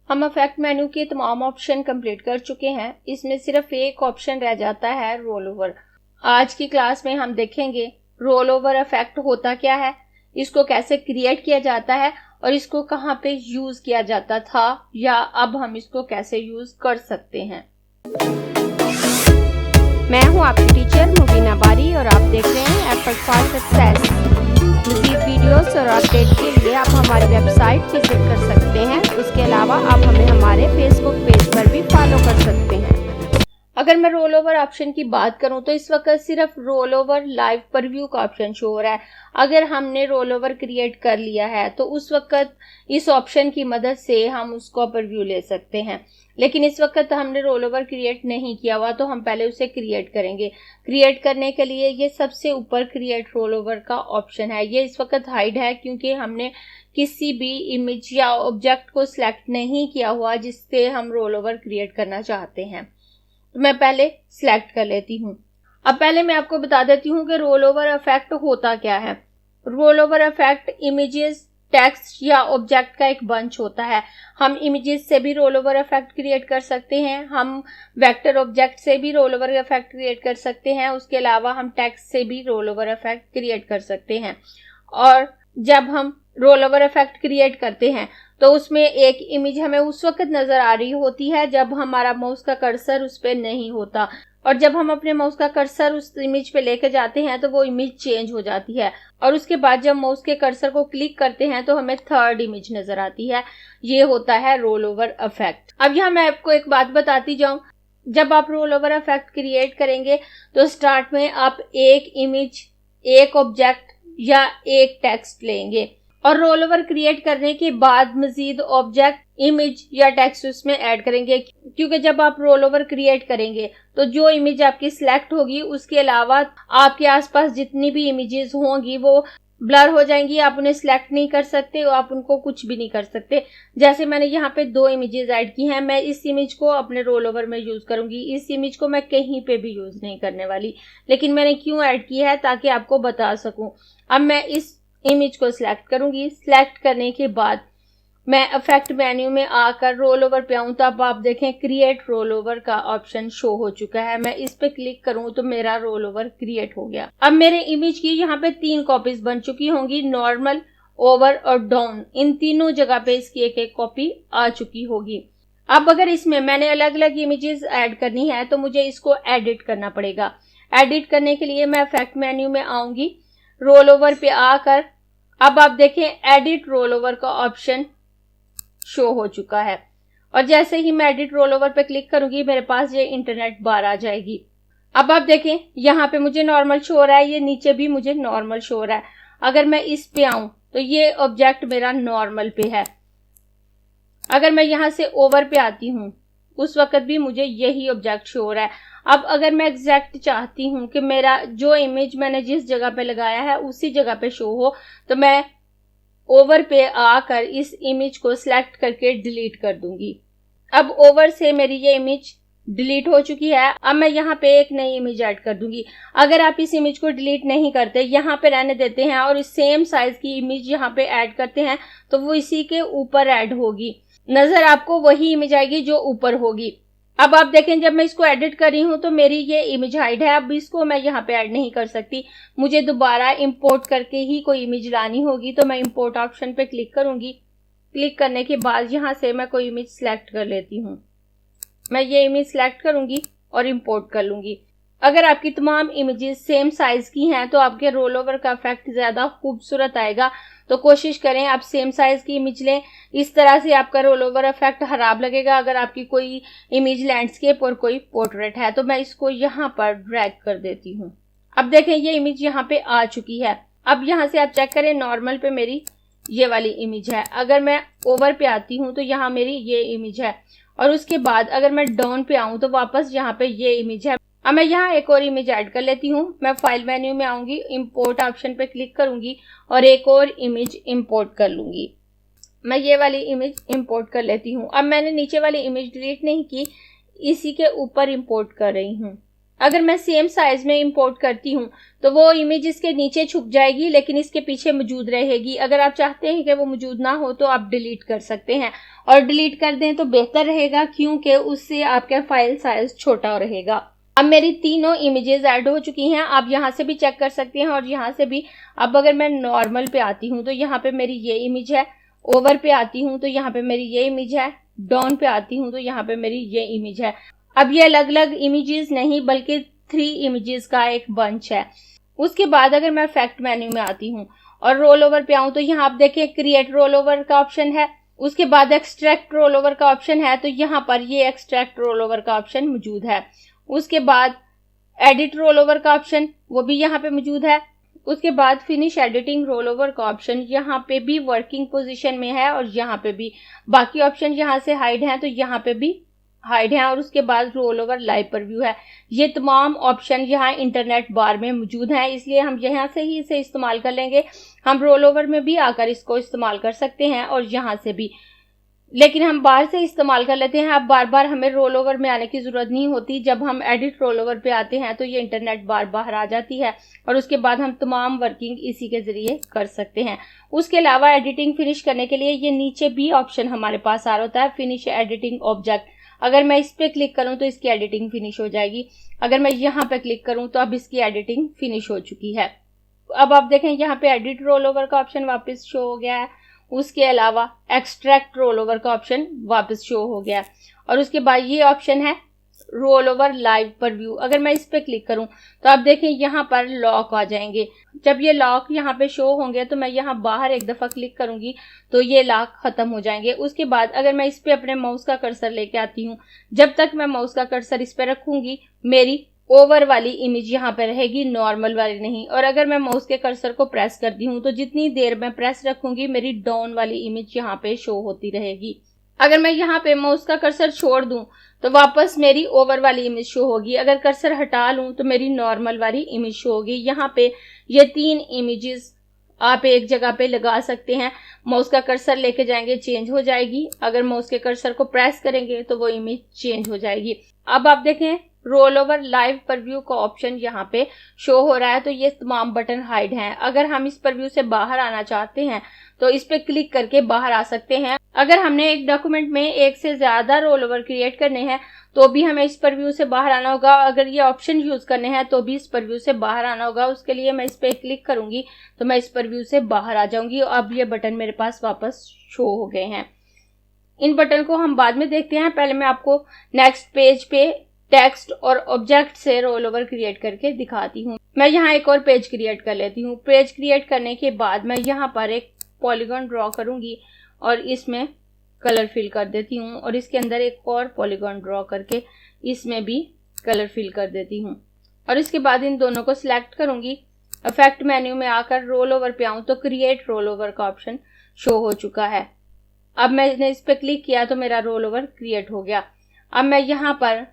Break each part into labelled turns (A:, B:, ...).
A: हम effect menu के तमाम ऑप्शन कंप्लीट कर चुके हैं। इसमें सिर्फ एक ऑप्शन रह जाता है रोल ओवर। आज की क्लास में हम देखेंगे रोल ओवर इफेक्ट होता क्या है, इसको कैसे क्रिएट किया जाता है और इसको कहाँ पे यूज किया जाता था या अब हम इसको कैसे यूज कर सकते हैं।
B: मैं हूं आपकी टीचर मुबीना बारी और आप देख रहे हैं एफर्ट फॉर सक्सेस। मज़ीद वीडियोस और अपडेट के लिए आप हमारी वेबसाइट विजिट कर सकते हैं। उसके अलावा आप हमें हमारे फेसबुक पेज पर भी फॉलो कर सकते हैं।
A: अगर मैं रोल ओवर ऑप्शन की बात करूं तो इस वक्त सिर्फ रोल ओवर लाइव परव्यू का ऑप्शन शो हो रहा है। अगर हमने रोल ओवर क्रिएट कर लिया है तो उस वक्त इस ऑप्शन की मदद से हम उसको परव्यू ले सकते हैं, लेकिन इस वक्त हमने रोल ओवर क्रिएट नहीं किया हुआ तो हम पहले उसे क्रिएट करेंगे। क्रिएट करने के लिए ये सबसे ऊपर क्रिएट रोल ओवर का ऑप्शन है। ये इस वक्त हाइड है क्योंकि हमने किसी भी इमेज या ऑब्जेक्ट को सिलेक्ट नहीं किया हुआ जिससे हम रोल ओवर क्रिएट करना चाहते हैं। तो मैं पहले सिलेक्ट कर लेती हूँ। अब पहले मैं आपको बता देती हूँ कि रोल ओवर इफेक्ट होता क्या है। Roll over effect images, text या ऑब्जेक्ट का एक बंच होता है। हम इमेजेस से भी रोल ओवर इफेक्ट क्रिएट कर सकते हैं, हम वेक्टर ऑब्जेक्ट से भी रोल ओवर इफेक्ट क्रिएट कर सकते हैं, उसके अलावा हम टेक्स्ट से भी रोल ओवर इफेक्ट क्रिएट कर सकते हैं। और जब हम रोल ओवर इफेक्ट क्रिएट करते हैं तो उसमें एक इमेज हमें उस वक्त नजर आ रही होती है जब हमारा माउस का कर्सर उस पर नहीं होता, और जब हम अपने माउस का कर्सर उस इमेज पे लेकर जाते हैं तो वो इमेज चेंज हो जाती है, और उसके बाद जब माउस के कर्सर को क्लिक करते हैं तो हमें थर्ड इमेज नजर आती है। ये होता है रोल ओवर इफेक्ट। अब यहाँ मैं आपको एक बात बताती जाऊं, जब आप रोल ओवर इफेक्ट क्रिएट करेंगे तो स्टार्ट में आप एक इमेज, एक ऑब्जेक्ट या एक टेक्स्ट लेंगे और रोल ओवर क्रिएट करने के बाद मजीद ऑब्जेक्ट, इमेज या टेक्स्ट उसमें ऐड करेंगे, क्योंकि जब आप रोल ओवर क्रिएट करेंगे तो जो इमेज आपकी सिलेक्ट होगी उसके अलावा आपके आसपास जितनी भी इमेजेस होंगी वो ब्लर हो जाएंगी। आप उन्हें सिलेक्ट नहीं कर सकते और आप उनको कुछ भी नहीं कर सकते। जैसे मैंने यहाँ पे 2 इमेजेस ऐड की हैं, मैं इस इमेज को अपने रोल ओवर में यूज करूंगी। इस इमेज को मैं कहीं पे भी यूज नहीं करने वाली, लेकिन मैंने क्यों ऐड की है ताकि आपको बता सकूं। अब मैं इस इमेज को सिलेक्ट करूंगी। सिलेक्ट करने के बाद मैं इफेक्ट मेन्यू में आकर रोल ओवर पे आऊं तो अब आप देखें क्रिएट रोल ओवर का ऑप्शन शो हो चुका है। मैं इस पे क्लिक करूं तो मेरा रोल ओवर क्रिएट हो गया। अब मेरे इमेज की यहाँ पे 3 कॉपीज बन चुकी होंगी, नॉर्मल, ओवर और डाउन। इन तीनों जगह पे इसकी एक एक कॉपी आ चुकी होगी। अब अगर इसमें मैंने अलग अलग इमेजेस ऐड करनी है तो मुझे इसको एडिट करना पड़ेगा। एडिट करने के लिए मैं इफेक्ट मेन्यू में आऊंगी, रोल ओवर पे आकर अब आप देखें एडिट रोल ओवर का ऑप्शन शो हो चुका है, और जैसे ही मैं एडिट रोल ओवर पे क्लिक करूंगी मेरे पास ये इंटरनेट बार आ जाएगी। अब आप देखें यहाँ पे मुझे नॉर्मल शो हो रहा है, ये नीचे भी मुझे नॉर्मल शो हो रहा है। अगर मैं इस पे आऊं तो ये ऑब्जेक्ट मेरा नॉर्मल पे है। अगर मैं यहाँ से ओवर पे आती हूँ उस वक्त भी मुझे यही ऑब्जेक्ट शो हो रहा है। अब अगर मैं एग्जैक्ट चाहती हूँ कि मेरा जो इमेज मैंने जिस जगह पे लगाया है उसी जगह पे शो हो तो मैं ओवर पे आकर इस इमेज को सिलेक्ट करके डिलीट कर दूंगी। अब ओवर से मेरी ये इमेज डिलीट हो चुकी है। अब मैं यहाँ पे एक नई इमेज ऐड कर दूंगी। अगर आप इस इमेज को डिलीट नहीं करते, यहाँ पे रहने देते हैं और इस सेम साइज की इमेज यहाँ पे ऐड करते हैं तो वो इसी के ऊपर ऐड होगी। नजर आपको वही इमेज आएगी जो ऊपर होगी। अब आप देखें जब मैं इसको एडिट कर रही हूं तो मेरी ये इमेज हाइड है। अब इसको मैं यहाँ पे ऐड नहीं कर सकती, मुझे दोबारा इंपोर्ट करके ही कोई इमेज लानी होगी। तो मैं इंपोर्ट ऑप्शन पे क्लिक करूंगी। क्लिक करने के बाद यहाँ से मैं कोई इमेज सिलेक्ट कर लेती हूँ। मैं ये इमेज सिलेक्ट करूंगी और इंपोर्ट कर लूंगी। अगर आपकी तमाम इमेजेस सेम साइज की हैं तो आपके रोल ओवर का इफेक्ट ज्यादा खूबसूरत आएगा। तो कोशिश करें आप सेम साइज की इमेज लें, इस तरह से आपका रोल ओवर इफेक्ट खराब लगेगा। अगर आपकी कोई इमेज लैंडस्केप और कोई पोर्ट्रेट है तो मैं इसको यहाँ पर ड्रैग कर देती हूँ। अब देखें ये इमेज यहाँ पे आ चुकी है। अब यहाँ से आप चेक करें, नॉर्मल पे मेरी ये वाली इमेज है। अगर मैं ओवर पे आती हूँ तो यहाँ मेरी ये इमेज है, और उसके बाद अगर मैं डाउन पे आऊँ तो वापस यहाँ पे ये इमेज है। अब मैं यहाँ एक और इमेज ऐड कर लेती हूँ। मैं फाइल मेन्यू में आऊंगी, इंपोर्ट ऑप्शन पे क्लिक करूंगी और एक और इमेज इंपोर्ट कर लूंगी। मैं ये वाली इमेज इंपोर्ट कर लेती हूँ। अब मैंने नीचे वाली इमेज डिलीट नहीं की, इसी के ऊपर इंपोर्ट कर रही हूँ। अगर मैं सेम साइज में इंपोर्ट करती हूँ तो वो इमेज इसके नीचे छुप जाएगी लेकिन इसके पीछे मौजूद रहेगी। अगर आप चाहते हैं कि वो मौजूद ना हो तो आप डिलीट कर सकते हैं, और डिलीट कर दें तो बेहतर रहेगा क्योंकि उससे आपका फाइल साइज छोटा रहेगा। अब मेरी तीनों इमेजेस ऐड हो चुकी हैं। आप यहाँ से भी चेक कर सकते हैं और यहाँ से भी। अब अगर मैं नॉर्मल पे आती हूँ तो यहाँ पे मेरी ये इमेज है, ओवर पे आती हूँ तो यहाँ पे मेरी ये इमेज है, डाउन पे आती हूँ तो यहाँ पे मेरी ये इमेज है। अब ये अलग अलग इमेजेस नहीं बल्कि 3 इमेजेस का एक बंच है। उसके बाद अगर मैं इफेक्ट मेन्यू में आती हूँ और रोल ओवर पे आऊँ तो यहाँ आप देखें क्रिएट रोल ओवर का ऑप्शन है। उसके बाद एक्सट्रैक्ट रोल ओवर का ऑप्शन है, तो यहाँ पर ये एक्सट्रैक्ट रोल ओवर का ऑप्शन मौजूद है। उसके बाद एडिट रोल ओवर का ऑप्शन वो भी यहाँ पे मौजूद है। उसके बाद फिनिश एडिटिंग रोल ओवर का ऑप्शन यहाँ पे भी वर्किंग पोजीशन में है और यहाँ पे भी। बाकी ऑप्शन यहाँ से हाइड हैं तो यहाँ पे भी हाइड है। और उसके बाद रोल ओवर लाइव प्रीव्यू है। ये तमाम ऑप्शन यहाँ इंटरनेट बार में मौजूद हैं, इसलिए हम यहाँ से ही इसे इस्तेमाल कर लेंगे। हम रोल ओवर में भी आकर इसको इस्तेमाल कर सकते हैं और यहाँ से भी, लेकिन हम बाहर से इस्तेमाल कर लेते हैं। अब बार बार हमें रोल ओवर में आने की जरूरत नहीं होती। जब हम एडिट रोल ओवर पे आते हैं तो ये इंटरनेट बार बाहर आ जाती है और उसके बाद हम तमाम वर्किंग इसी के जरिए कर सकते हैं। उसके अलावा एडिटिंग फिनिश करने के लिए ये नीचे भी ऑप्शन हमारे पास आ रहा होता है, फिनिश एडिटिंग ऑब्जेक्ट। अगर मैं इस पे क्लिक करूं तो इसकी एडिटिंग फिनिश हो जाएगी। अगर मैं यहाँ पे क्लिक करूं तो अब इसकी एडिटिंग फिनिश हो चुकी है। अब आप देखें यहाँ पे एडिट रोल ओवर का ऑप्शन वापस शो हो गया है। उसके अलावा एक्सट्रैक्ट रोल ओवर का ऑप्शन वापस शो हो गया और उसके बाद ये ऑप्शन है रोल ओवर लाइव प्रीव्यू। अगर मैं इस पे क्लिक करूं तो आप देखें यहाँ पर लॉक आ जाएंगे। जब ये लॉक यहाँ पे शो होंगे तो मैं यहाँ बाहर एक दफा क्लिक करूंगी तो ये लॉक खत्म हो जाएंगे। उसके बाद अगर मैं इस पे अपने माउस का कर्सर लेके आती हूँ, जब तक मैं माउस का कर्सर इस पे रखूंगी मेरी ओवर वाली इमेज यहाँ पे रहेगी, नॉर्मल वाली नहीं। और अगर मैं माउस के कर्सर को प्रेस करती हूँ तो जितनी देर मैं प्रेस रखूंगी मेरी डाउन वाली इमेज यहाँ पे शो होती रहेगी। अगर मैं यहाँ पे माउस का कर्सर छोड़ दूं तो वापस मेरी ओवर वाली इमेज शो होगी। अगर कर्सर हटा लूं तो मेरी नॉर्मल वाली इमेज शो होगी। यहाँ पे ये 3 इमेजेस आप एक जगह पे लगा सकते हैं। माउस का कर्सर लेके जाएंगे चेंज हो जाएगी, अगर माउस के कर्सर को प्रेस करेंगे तो वो इमेज चेंज हो जाएगी। अब आप देखें रोल ओवर लाइव प्रीव्यू का ऑप्शन यहाँ पे शो हो रहा है, तो ये तमाम बटन हाइड हैं। अगर हम इस प्रीव्यू से बाहर आना चाहते हैं तो इस पे क्लिक करके बाहर आ सकते हैं। अगर हमने एक डॉक्यूमेंट में एक से ज्यादा रोल ओवर क्रिएट करने हैं तो भी हमें इस प्रीव्यू से बाहर आना होगा। अगर ये ऑप्शन यूज करने हैं तो भी इस प्रीव्यू से बाहर आना होगा। उसके लिए मैं इस पे क्लिक करूंगी तो मैं इस प्रीव्यू से बाहर आ जाऊंगी। अब ये बटन मेरे पास वापस शो हो गए हैं। इन बटन को हम बाद में देखते हैं। पहले मैं आपको नेक्स्ट पेज पे टेक्स्ट और ऑब्जेक्ट से रोल ओवर क्रिएट करके दिखाती हूँ। मैं यहाँ एक और पेज क्रिएट कर लेती हूँ। पेज क्रिएट करने के बाद मैं यहाँ पर एक पॉलीगॉन ड्रॉ करूंगी और इसमें कलर फिल कर देती हूँ और इसके अंदर एक और पॉलीगॉन ड्रॉ करके इसमें भी कलर फिल कर देती हूँ। और इसके बाद इन दोनों को सिलेक्ट करूंगी। इफेक्ट मेन्यू में आकर रोल ओवर पे आऊँ तो क्रिएट रोल ओवर का ऑप्शन शो हो चुका है। अब मैंने इस पर क्लिक किया तो मेरा रोल ओवर क्रिएट हो गया। अब मैं यहाँ पर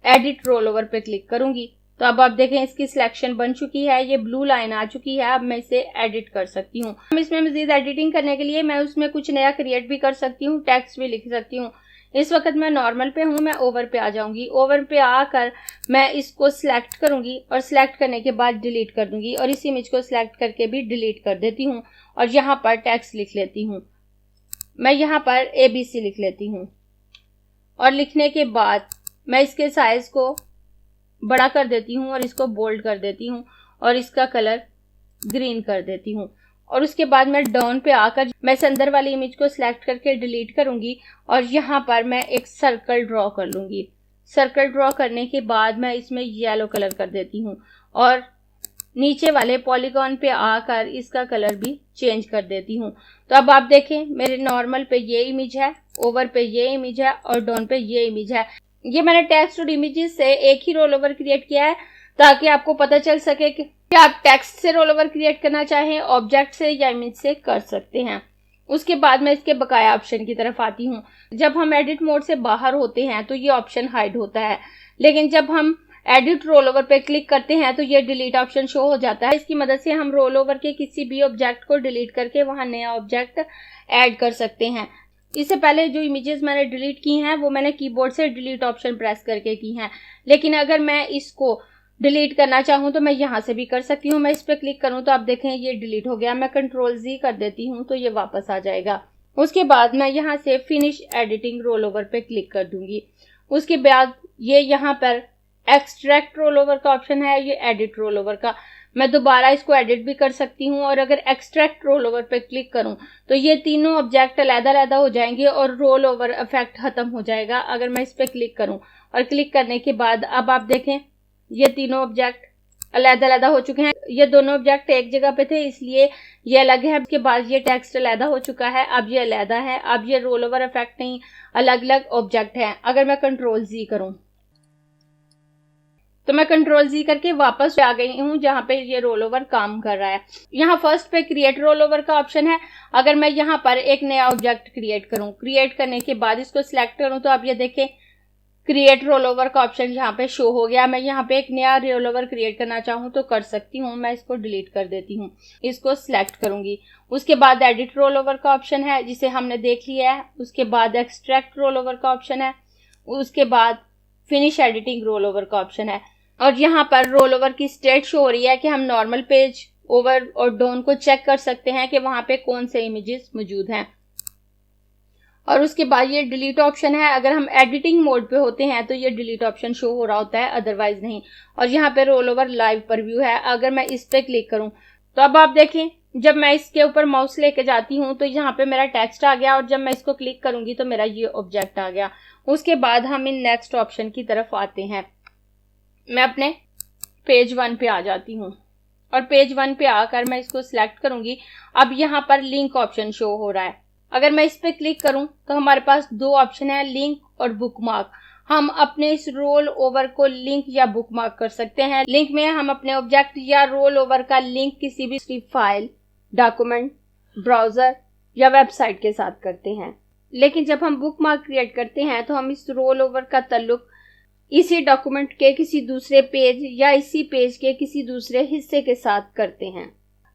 A: एडिट रोल ओवर पे क्लिक करूंगी तो अब आप देखें इसकी सिलेक्शन बन चुकी है, ये ब्लू लाइन आ चुकी है। अब मैं इसे एडिट कर सकती हूँ। हम इसमें मजीद एडिटिंग करने के लिए मैं उसमें कुछ नया क्रिएट भी कर सकती हूँ, टेक्स्ट भी लिख सकती हूँ। इस वक्त मैं नॉर्मल पे हूँ, मैं ओवर पे आ जाऊंगी। ओवर पे आकर मैं इसको सिलेक्ट करूंगी और सिलेक्ट करने के बाद डिलीट कर दूंगी और इस इमेज को सिलेक्ट करके भी डिलीट कर देती हूँ और यहाँ पर टेक्स्ट लिख लेती हूँ। मैं यहाँ पर ABC लिख लेती हूँ और लिखने के बाद मैं इसके साइज को बड़ा कर देती हूँ और इसको बोल्ड कर देती हूँ और इसका कलर ग्रीन कर देती हूँ। और उसके बाद मैं डाउन पे आकर मैं इस अंदर वाली इमेज को सिलेक्ट करके डिलीट करूंगी और यहाँ पर मैं एक सर्कल ड्रॉ कर लूंगी। सर्कल ड्रॉ करने के बाद मैं इसमें येलो कलर कर देती हूँ और नीचे वाले पॉलीगॉन पे आकर इसका कलर भी चेंज कर देती हूँ। तो अब आप देखें मेरे नॉर्मल पे ये इमेज है, ओवर पे ये इमेज है और डाउन पे ये इमेज है। ये मैंने टेक्स्ट और इमेजेस से एक ही रोल ओवर क्रिएट किया है ताकि आपको पता चल सके कि आप टेक्स्ट से रोल ओवर क्रिएट करना चाहें, ऑब्जेक्ट से या इमेज से कर सकते हैं। उसके बाद मैं इसके बकाया ऑप्शन की तरफ आती हूँ। जब हम एडिट मोड से बाहर होते हैं तो ये ऑप्शन हाइड होता है, लेकिन जब हम एडिट रोल ओवर पे क्लिक करते हैं तो ये डिलीट ऑप्शन शो हो जाता है। इसकी मदद से हम रोल ओवर के किसी भी ऑब्जेक्ट को डिलीट करके वहां नया ऑब्जेक्ट ऐड कर सकते हैं। इससे पहले जो इमेजेस मैंने डिलीट की हैं वो मैंने कीबोर्ड से डिलीट ऑप्शन प्रेस करके की हैं, लेकिन अगर मैं इसको डिलीट करना चाहूँ तो मैं यहाँ से भी कर सकती हूँ। मैं इस पर क्लिक करूँ तो आप देखें ये डिलीट हो गया। मैं Ctrl+Z कर देती हूँ तो ये वापस आ जाएगा। उसके बाद मैं यहाँ से फिनिश एडिटिंग रोल ओवर पे क्लिक कर दूंगी। उसके बाद ये यहाँ पर एक्सट्रैक्ट रोल ओवर का ऑप्शन है, ये एडिट रोल ओवर का। मैं दोबारा इसको एडिट भी कर सकती हूँ और अगर एक्सट्रैक्ट रोल ओवर पे क्लिक करूँ तो ये तीनों ऑब्जेक्ट अलग-अलग हो जाएंगे और रोल ओवर इफेक्ट खत्म हो जाएगा। अगर मैं इस पे क्लिक करूँ और क्लिक करने के बाद अब आप देखें ये तीनों ऑब्जेक्ट अलग-अलग हो चुके हैं। ये दोनों ऑब्जेक्ट एक जगह पे थे इसलिए ये अलग है। उसके बाद ये टेक्स्ट अलग हो चुका है, अब ये अलग है। अब ये रोल ओवर इफेक्ट नहीं, अलग-अलग ऑब्जेक्ट हैं। अगर मैं Ctrl+Z करूँ तो मैं Ctrl+Z करके वापस आ गई हूँ जहाँ पे ये रोल ओवर काम कर रहा है। यहाँ फर्स्ट पे क्रिएट रोल ओवर का ऑप्शन है। अगर मैं यहाँ पर एक नया ऑब्जेक्ट क्रिएट करूँ, क्रिएट करने के बाद इसको सिलेक्ट करूँ तो आप ये देखें क्रिएट रोल ओवर का ऑप्शन यहाँ पे शो हो गया। मैं यहाँ पे एक नया रोल ओवर क्रिएट करना चाहूँ तो कर सकती हूँ। मैं इसको डिलीट कर देती हूँ, इसको सिलेक्ट करूंगी। उसके बाद एडिट रोल ओवर का ऑप्शन है जिसे हमने देख लिया है। उसके बाद एक्सट्रैक्ट रोल ओवर का ऑप्शन है। उसके बाद फिनिश एडिटिंग रोल ओवर का ऑप्शन है। और यहाँ पर रोल ओवर की स्टेट शो हो रही है कि हम नॉर्मल पेज, ओवर और डाउन को चेक कर सकते हैं कि वहां पे कौन से इमेजेस मौजूद हैं। और उसके बाद ये डिलीट ऑप्शन है। अगर हम एडिटिंग मोड पे होते हैं तो ये डिलीट ऑप्शन शो हो रहा होता है, अदरवाइज नहीं। और यहाँ पे रोल ओवर लाइव प्रीव्यू है। अगर मैं इस पे क्लिक करूं तो अब आप देखें जब मैं इसके ऊपर माउस लेके जाती हूँ तो यहाँ पे मेरा टेक्स्ट आ गया और जब मैं इसको क्लिक करूंगी तो मेरा ये ऑब्जेक्ट आ गया। उसके बाद हम इन नेक्स्ट ऑप्शन की तरफ आते हैं। मैं अपने पेज 1 पे आ जाती हूँ और पेज 1 पे आकर मैं इसको सिलेक्ट करूंगी। अब यहाँ पर लिंक ऑप्शन शो हो रहा है। अगर मैं इस पे क्लिक करूं तो हमारे पास दो ऑप्शन है, लिंक और बुकमार्क। हम अपने इस रोल ओवर को लिंक या बुकमार्क कर सकते हैं। लिंक में हम अपने ऑब्जेक्ट या रोल ओवर का लिंक किसी भी फाइल, डॉक्यूमेंट, ब्राउजर या वेबसाइट के साथ करते हैं। लेकिन जब हम बुकमार्क क्रिएट करते हैं तो हम इस रोल ओवर का ताल्लुक इसी डॉक्यूमेंट के किसी दूसरे पेज या इसी पेज के किसी दूसरे हिस्से के साथ करते हैं।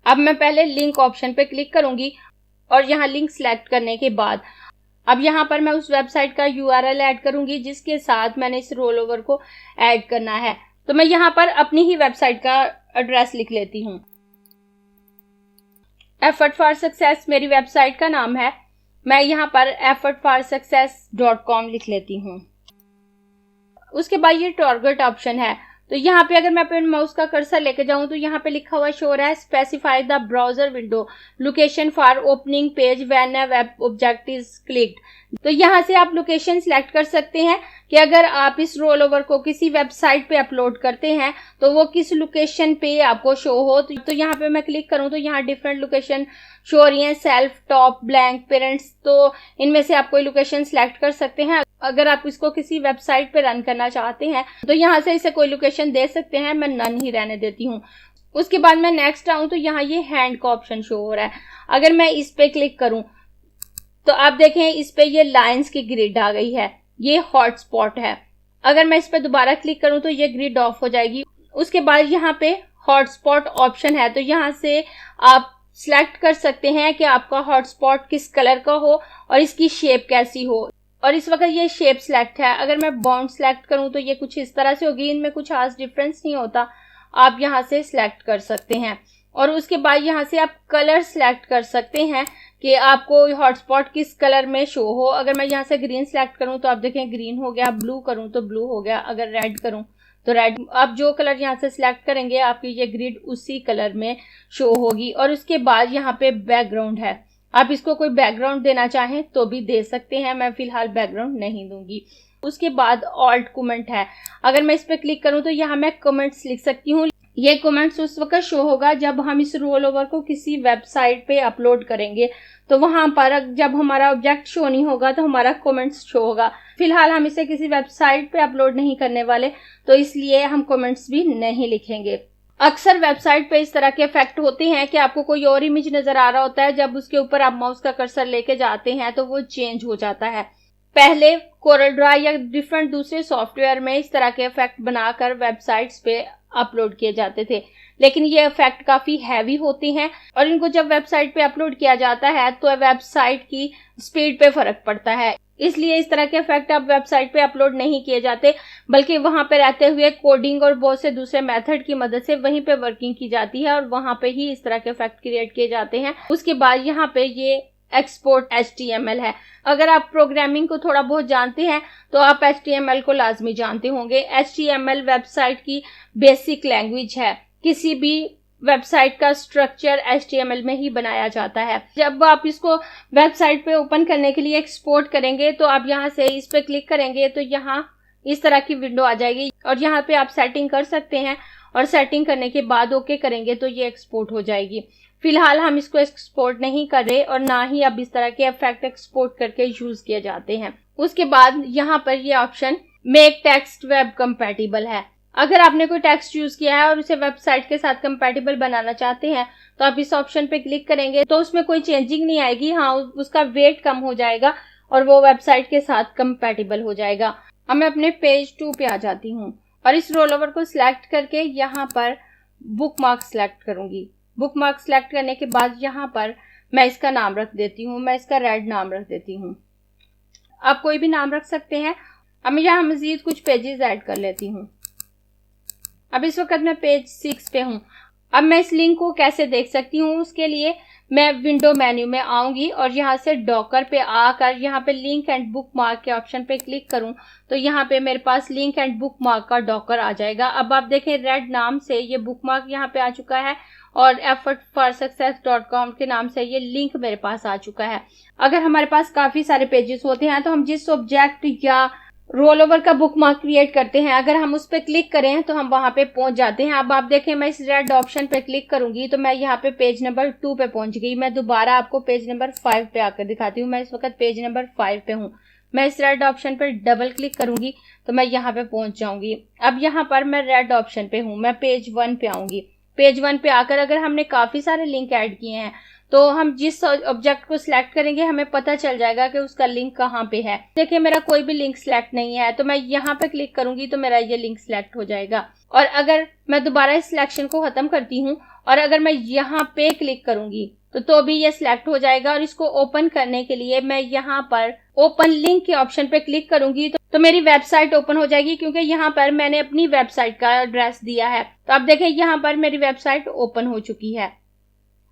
A: अब मैं पहले लिंक ऑप्शन पे क्लिक करूंगी और यहाँ लिंक सिलेक्ट करने के बाद अब यहाँ पर मैं उस वेबसाइट का URL ऐड करूंगी जिसके साथ मैंने इस रोल ओवर को ऐड करना है। तो मैं यहाँ पर अपनी ही वेबसाइट का एड्रेस लिख लेती हूँ। एफर्ट फॉर सक्सेस मेरी वेबसाइट का नाम है। मैं यहाँ पर effortforsuccess.com लिख लेती हूँ। उसके बाद ये टारगेट ऑप्शन है। तो यहाँ पे अगर मैं अपने माउस का कर्सर लेके जाऊं तो यहाँ पे लिखा हुआ शो हो रहा है specify the browser window location for opening page when a web object is clicked. तो यहाँ से आप लोकेशन सिलेक्ट कर सकते हैं कि अगर आप इस रोल ओवर को किसी वेबसाइट पे अपलोड करते हैं तो वो किस लोकेशन पे आपको शो हो। तो यहाँ पे मैं क्लिक करूँ तो यहाँ डिफरेंट लोकेशन शो हो रही है, सेल्फ, टॉप, ब्लैंक, पेरेंट्स। तो इनमें से आप कोई लोकेशन सिलेक्ट कर सकते हैं। अगर आप इसको किसी वेबसाइट पे रन करना चाहते हैं तो यहाँ से इसे कोई लोकेशन दे सकते हैं। मैं नन ही रहने देती हूँ। उसके बाद मैं नेक्स्ट आऊँ तो यहाँ ये हैंड का ऑप्शन शो हो रहा है। अगर मैं इस पे क्लिक करूँ तो आप देखें इस पे ये लाइंस की ग्रिड आ गई है, ये हॉटस्पॉट है। अगर मैं इस पे दोबारा क्लिक करूँ तो ये ग्रिड ऑफ हो जाएगी। उसके बाद यहाँ पे हॉटस्पॉट ऑप्शन है। तो यहाँ से आप सिलेक्ट कर सकते हैं कि आपका हॉटस्पॉट किस कलर का हो और इसकी शेप कैसी हो। और इस वक्त ये शेप सिलेक्ट है। अगर मैं बाउंड सिलेक्ट करूं तो ये कुछ इस तरह से होगी। इनमें कुछ खास डिफरेंस नहीं होता, आप यहाँ से सिलेक्ट कर सकते हैं। और उसके बाद यहाँ से आप कलर सिलेक्ट कर सकते हैं कि आपको हॉटस्पॉट किस कलर में शो हो। अगर मैं यहाँ से ग्रीन सिलेक्ट करूं तो आप देखें ग्रीन हो गया, ब्लू करूं तो ब्लू हो गया, अगर रेड करूं तो रेड। आप जो कलर यहाँ से सिलेक्ट करेंगे आपकी ये ग्रिड उसी कलर में शो होगी। और उसके बाद यहाँ पे बैकग्राउंड है। आप इसको कोई बैकग्राउंड देना चाहें तो भी दे सकते हैं। मैं फिलहाल बैकग्राउंड नहीं दूंगी। उसके बाद ऑल्ट कमेंट है। अगर मैं इस पे क्लिक करूं तो यहाँ मैं कमेंट्स लिख सकती हूँ। ये कमेंट्स उस वक्त शो होगा जब हम इस रोल ओवर को किसी वेबसाइट पे अपलोड करेंगे। तो वहां पर जब हमारा ऑब्जेक्ट शो नहीं होगा तो हमारा कमेंट्स शो होगा। फिलहाल हम इसे किसी वेबसाइट पे अपलोड नहीं करने वाले तो इसलिए हम कमेंट्स भी नहीं लिखेंगे। अक्सर वेबसाइट पे इस तरह के इफेक्ट होते हैं कि आपको कोई और इमेज नजर आ रहा होता है, जब उसके ऊपर आप माउस का कर्सर लेके जाते हैं तो वो चेंज हो जाता है। पहले कोरल ड्रा या डिफरेंट दूसरे सॉफ्टवेयर में इस तरह के इफेक्ट बनाकर वेबसाइट्स पे अपलोड किए जाते थे, लेकिन ये इफेक्ट काफी हैवी होते हैं और इनको जब वेबसाइट पे अपलोड किया जाता है तो वेबसाइट की स्पीड पे फर्क पड़ता है। इसलिए इस तरह के इफेक्ट अब वेबसाइट पे अपलोड नहीं किए जाते, बल्कि वहां पे रहते हुए कोडिंग और बहुत से दूसरे मेथड की मदद से वहीं पे वर्किंग की जाती है और वहां पे ही इस तरह के इफेक्ट क्रिएट किए जाते हैं। उसके बाद यहाँ पे ये एक्सपोर्ट HTML है। अगर आप प्रोग्रामिंग को थोड़ा बहुत जानते हैं तो आप HTML को लाजमी जानते होंगे। HTML वेबसाइट की बेसिक लैंग्वेज है। किसी भी वेबसाइट का स्ट्रक्चर HTML में ही बनाया जाता है। जब आप इसको वेबसाइट पे ओपन करने के लिए एक्सपोर्ट करेंगे तो आप यहाँ से इस पे क्लिक करेंगे तो यहाँ इस तरह की विंडो आ जाएगी और यहाँ पे आप सेटिंग कर सकते हैं और सेटिंग करने के बाद ओके करेंगे तो ये एक्सपोर्ट हो जाएगी। फिलहाल हम इसको एक्सपोर्ट नहीं कर रहे और ना ही अब इस तरह के इफेक्ट एक्सपोर्ट करके यूज किए जाते हैं। उसके बाद यहाँ पर ये option make text web compatible है। अगर आपने कोई टेक्स्ट यूज किया है और उसे वेबसाइट के साथ कंपैटिबल बनाना चाहते हैं तो आप इस ऑप्शन पे क्लिक करेंगे तो उसमें कोई चेंजिंग नहीं आएगी। हाँ, उसका वेट कम हो जाएगा और वो वेबसाइट के साथ कंपैटिबल हो जाएगा। अब मैं अपने पेज 2 पे आ जाती हूँ और इस रोल ओवर को सिलेक्ट करके यहाँ पर बुकमार्क सिलेक्ट करूंगी। बुकमार्क सिलेक्ट करने के बाद यहाँ पर मैं इसका नाम रख देती हूँ। मैं इसका रेड नाम रख देती हूँ। आप कोई भी नाम रख सकते हैं। अब मैं यहाँ मजीद कुछ पेजेस ऐड कर लेती हूँ। अब इस वक्त मैं पेज 6 पे हूँ। अब मैं इस लिंक को कैसे देख सकती हूँ, उसके लिए मैं विंडो मेन्यू में आऊंगी और यहाँ से डॉकर पे आकर यहाँ पे लिंक एंड बुकमार्क के ऑप्शन पे क्लिक करूँ तो यहाँ पे मेरे पास लिंक एंड बुकमार्क का डॉकर आ जाएगा। अब आप देखें रेड नाम से ये बुकमार्क यहाँ पे आ चुका है और effortforsuccess.com के नाम से ये लिंक मेरे पास आ चुका है। अगर हमारे पास काफी सारे पेजेस होते हैं तो हम जिस ऑब्जेक्ट या रोल ओवर का बुकमार्क क्रिएट करते हैं, अगर हम उस पर क्लिक करें तो हम वहां पे पहुंच जाते हैं। अब आप देखें मैं इस रेड ऑप्शन पे क्लिक करूंगी तो मैं यहाँ पे पेज नंबर 2 पे पहुंच गई। मैं दोबारा आपको पेज नंबर 5 पे आकर दिखाती हूँ। मैं इस वक्त पेज नंबर 5 पे हूँ। मैं इस रेड ऑप्शन पर डबल क्लिक करूंगी तो मैं यहाँ पे पहुंच जाऊंगी। अब यहाँ पर मैं रेड ऑप्शन पे हूँ। मैं पेज 1 पे आऊंगी। पेज 1 पे आकर अगर हमने काफी सारे लिंक ऐड किए हैं तो हम जिस ऑब्जेक्ट को सिलेक्ट करेंगे हमें पता चल जाएगा कि उसका लिंक कहाँ पे है। देखिए मेरा कोई भी लिंक सिलेक्ट नहीं है तो मैं यहाँ पे क्लिक करूंगी तो मेरा ये लिंक सिलेक्ट हो जाएगा। और अगर मैं दोबारा इस सिलेक्शन को खत्म करती हूँ और अगर मैं यहाँ पे क्लिक करूंगी तो भी ये सिलेक्ट हो जाएगा। और इसको ओपन करने के लिए मैं यहाँ पर ओपन लिंक के ऑप्शन पे क्लिक करूंगी तो मेरी वेबसाइट ओपन हो जाएगी, क्योंकि यहाँ पर मैंने अपनी वेबसाइट का एड्रेस दिया है। तो आप देखें यहाँ पर मेरी वेबसाइट ओपन हो चुकी है।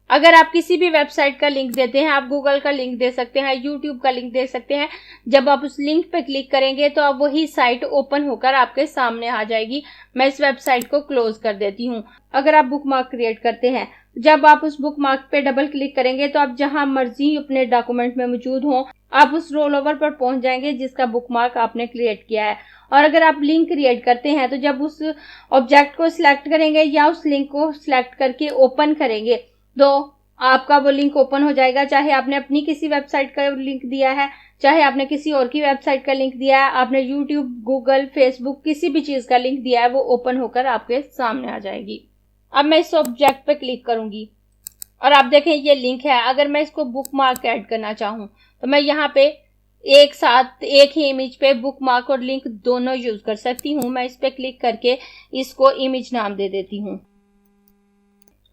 A: अगर आप किसी भी वेबसाइट का लिंक देते हैं, आप गूगल का लिंक दे सकते हैं, यूट्यूब का लिंक दे सकते हैं, जब आप उस लिंक पे क्लिक करेंगे तो अब वही साइट ओपन होकर आपके सामने आ जाएगी। मैं इस वेबसाइट को क्लोज कर देती हूँ। अगर आप बुकमार्क क्रिएट करते हैं, जब आप उस बुकमार्क पे डबल क्लिक करेंगे तो आप जहां मर्जी अपने डॉक्यूमेंट में मौजूद हों, आप उस रोल ओवर पर पहुंच जाएंगे जिसका बुकमार्क आपने क्रिएट किया है। और अगर आप लिंक क्रिएट करते हैं तो जब उस ऑब्जेक्ट को सिलेक्ट करेंगे या उस लिंक को सिलेक्ट करके ओपन करेंगे तो आपका वो लिंक ओपन हो जाएगा। चाहे आपने अपनी किसी वेबसाइट का लिंक दिया है, चाहे आपने किसी और की वेबसाइट का लिंक दिया है, आपने यूट्यूब, गूगल, फेसबुक, किसी भी चीज का लिंक दिया है, वो ओपन होकर आपके सामने आ जाएगी। अब मैं इस ऑब्जेक्ट पे क्लिक करूंगी और आप देखें ये लिंक है। अगर मैं इसको बुकमार्क ऐड करना चाहूं तो मैं यहाँ पे एक साथ एक ही इमेज पे बुकमार्क और लिंक दोनों यूज कर सकती हूँ। मैं इस पे क्लिक करके इसको इमेज नाम दे देती हूँ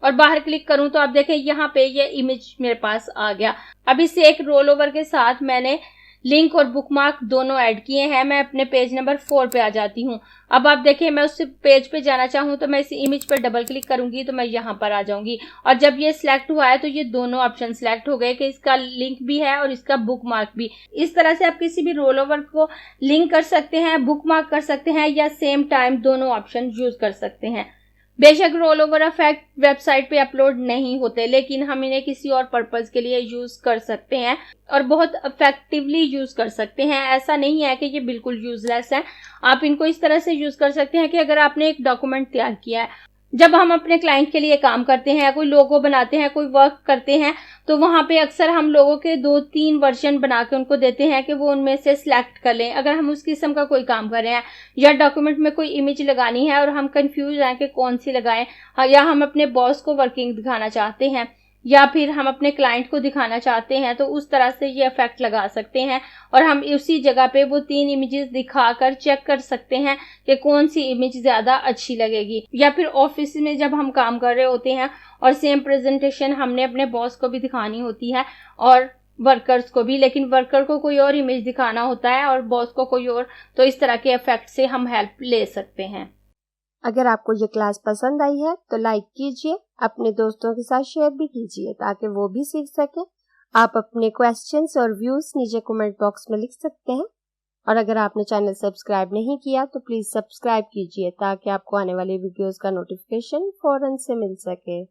A: और बाहर क्लिक करूं तो आप देखें यहाँ पे ये इमेज मेरे पास आ गया। अब इस एक रोल ओवर के साथ मैंने लिंक और बुकमार्क दोनों ऐड किए हैं। मैं अपने पेज नंबर 4 पे आ जाती हूँ। अब आप देखें मैं उस पेज पे जाना चाहूँ तो मैं इस इमेज पर डबल क्लिक करूंगी तो मैं यहाँ पर आ जाऊंगी और जब ये सिलेक्ट हुआ है तो ये दोनों ऑप्शन सिलेक्ट हो गए कि इसका लिंक भी है और इसका बुकमार्क भी। इस तरह से आप किसी भी रोल ओवर को लिंक कर सकते हैं, बुकमार्क कर सकते हैं या सेम टाइम दोनों ऑप्शन यूज कर सकते हैं। बेशक रोल ओवर इफेक्ट वेबसाइट पे अपलोड नहीं होते, लेकिन हम इन्हें किसी और पर्पज के लिए यूज कर सकते हैं और बहुत इफेक्टिवली यूज कर सकते हैं। ऐसा नहीं है कि ये बिल्कुल यूजलेस है। आप इनको इस तरह से यूज कर सकते हैं कि अगर आपने एक डॉक्यूमेंट तैयार किया है, जब हम अपने क्लाइंट के लिए काम करते हैं, कोई लोगो बनाते हैं, कोई वर्क करते हैं, तो वहां पे अक्सर हम लोगों के 2-3 वर्जन बना के उनको देते हैं कि वो उनमें से सिलेक्ट कर लें। अगर हम उस किस्म का कोई काम कर रहे हैं या डॉक्यूमेंट में कोई इमेज लगानी है और हम कंफ्यूज हैं कि कौन सी लगाएं, या हम अपने बॉस को वर्किंग दिखाना चाहते हैं या फिर हम अपने क्लाइंट को दिखाना चाहते हैं, तो उस तरह से ये इफेक्ट लगा सकते हैं और हम उसी जगह पे वो 3 इमेजेस दिखाकर चेक कर सकते हैं कि कौन सी इमेज ज्यादा अच्छी लगेगी। या फिर ऑफिस में जब हम काम कर रहे होते हैं और सेम प्रेजेंटेशन हमने अपने बॉस को भी दिखानी होती है और वर्कर्स को भी, लेकिन वर्कर को कोई और इमेज दिखाना होता है और बॉस को कोई और, तो इस तरह के इफेक्ट से हम हेल्प ले सकते हैं।
B: अगर आपको ये क्लास पसंद आई है तो लाइक कीजिए, अपने दोस्तों के साथ शेयर भी कीजिए ताकि वो भी सीख सकें। आप अपने क्वेश्चंस और व्यूज नीचे कमेंट बॉक्स में लिख सकते हैं। और अगर आपने चैनल सब्सक्राइब नहीं किया तो प्लीज सब्सक्राइब कीजिए ताकि आपको आने वाली वीडियोस का नोटिफिकेशन फौरन से मिल सके।